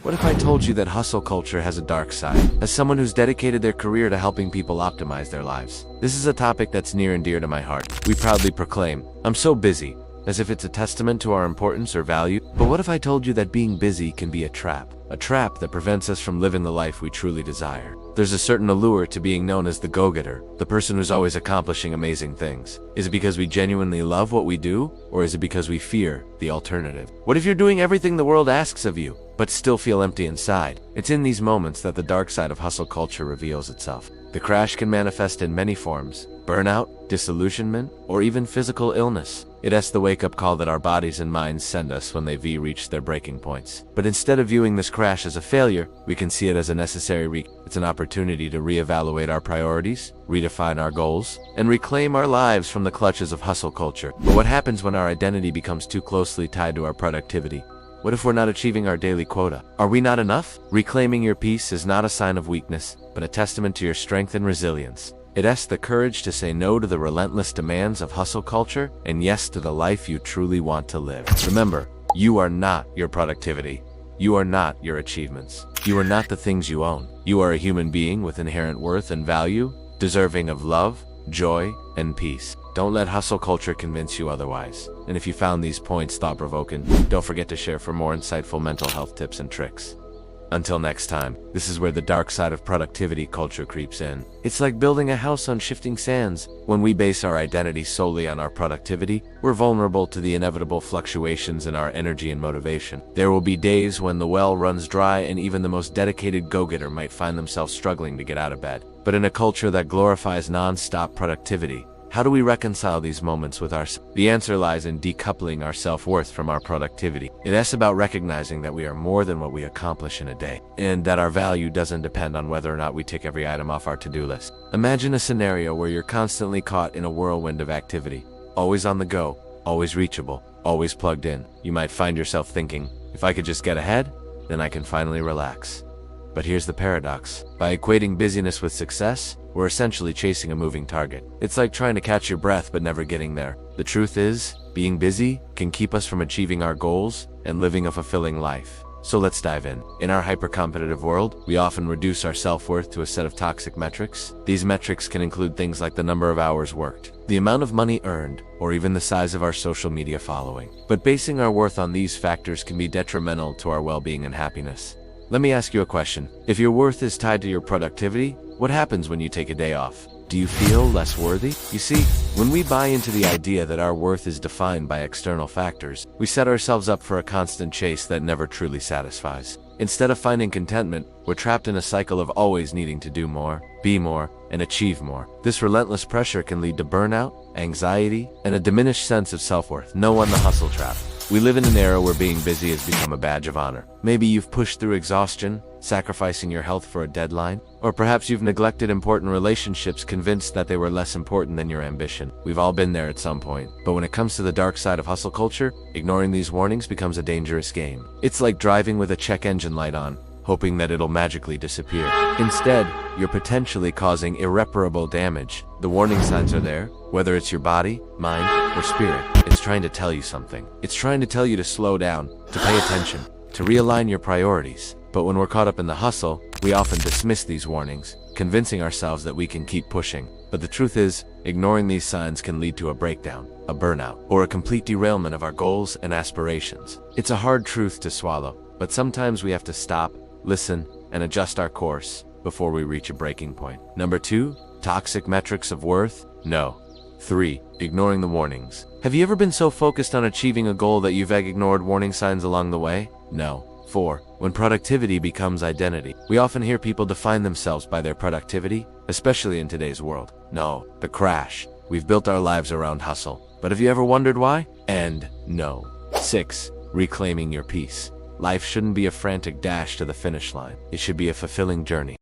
What if I told you that hustle culture has a dark side? As someone who's dedicated their career to helping people optimize their lives, this is a topic that's near and dear to my heart. We proudly proclaim, "I'm so busy," as if it's a testament to our importance or value. But what if I told you that being busy can be a trap that prevents us from living the life we truly desire? There's a certain allure to being known as the go-getter, the person who's always accomplishing amazing things. Is it because we genuinely love what we do, or is it because we fear the alternative? What if you're doing everything the world asks of you, but still feel empty inside? It's in these moments that the dark side of hustle culture reveals itself. The crash can manifest in many forms: burnout, disillusionment, or even physical illness. It's the wake-up call that our bodies and minds send us when they've reached their breaking points. But instead of viewing this crash as a failure, we can see it as a necessary It's an opportunity to reevaluate our priorities, redefine our goals, and reclaim our lives from the clutches of hustle culture. But what happens when our identity becomes too closely tied to our productivity? What if we're not achieving our daily quota? Are we not enough? Reclaiming your peace is not a sign of weakness, but a testament to your strength and resilience. It asks the courage to say no to the relentless demands of hustle culture and yes to the life you truly want to live. Remember, you are not your productivity. You are not your achievements. You are not the things you own. You are a human being with inherent worth and value, deserving of love, joy, and peace. Don't let hustle culture convince you otherwise. And if you found these points thought-provoking, don't forget to share for more insightful mental health tips and tricks. Until next time, this is where the dark side of productivity culture creeps in. It's like building a house on shifting sands. When we base our identity solely on our productivity, we're vulnerable to the inevitable fluctuations in our energy and motivation. There will be days when the well runs dry and even the most dedicated go-getter might find themselves struggling to get out of bed. But in a culture that glorifies non-stop productivity, how do we reconcile these moments with The answer lies in decoupling our self-worth from our productivity. It's about recognizing that we are more than what we accomplish in a day, and that our value doesn't depend on whether or not we tick every item off our to-do list. Imagine a scenario where you're constantly caught in a whirlwind of activity, always on the go, always reachable, always plugged in. You might find yourself thinking, if I could just get ahead, then I can finally relax. But here's the paradox. By equating busyness with success, we're essentially chasing a moving target. It's like trying to catch your breath but never getting there. The truth is, being busy can keep us from achieving our goals and living a fulfilling life. So let's dive in. In our hyper-competitive world, we often reduce our self-worth to a set of toxic metrics. These metrics can include things like the number of hours worked, the amount of money earned, or even the size of our social media following. But basing our worth on these factors can be detrimental to our well-being and happiness. Let me ask you a question. If your worth is tied to your productivity, what happens when you take a day off? Do you feel less worthy? You see, when we buy into the idea that our worth is defined by external factors, we set ourselves up for a constant chase that never truly satisfies. Instead of finding contentment, we're trapped in a cycle of always needing to do more, be more, and achieve more. This relentless pressure can lead to burnout, anxiety, and a diminished sense of self-worth. No one the hustle trap. We live in an era where being busy has become a badge of honor. Maybe you've pushed through exhaustion, sacrificing your health for a deadline, or perhaps you've neglected important relationships convinced that they were less important than your ambition. We've all been there at some point. But when it comes to the dark side of hustle culture, ignoring these warnings becomes a dangerous game. It's like driving with a check engine light on, hoping that it'll magically disappear. Instead, you're potentially causing irreparable damage. The warning signs are there, whether it's your body, mind, or spirit. It's trying to tell you something. It's trying to tell you to slow down, to pay attention, to realign your priorities. But when we're caught up in the hustle, we often dismiss these warnings, convincing ourselves that we can keep pushing. But the truth is, ignoring these signs can lead to a breakdown, a burnout, or a complete derailment of our goals and aspirations. It's a hard truth to swallow, but sometimes we have to stop, listen, and adjust our course before we reach a breaking point. Number 2, toxic metrics of worth? No. 3, ignoring the warnings. Have you ever been so focused on achieving a goal that you've ignored warning signs along the way? No. 4, when productivity becomes identity. We often hear people define themselves by their productivity, especially in today's world. No, the crash. We've built our lives around hustle. But have you ever wondered why? And no. 6, reclaiming your peace. Life shouldn't be a frantic dash to the finish line. It should be a fulfilling journey.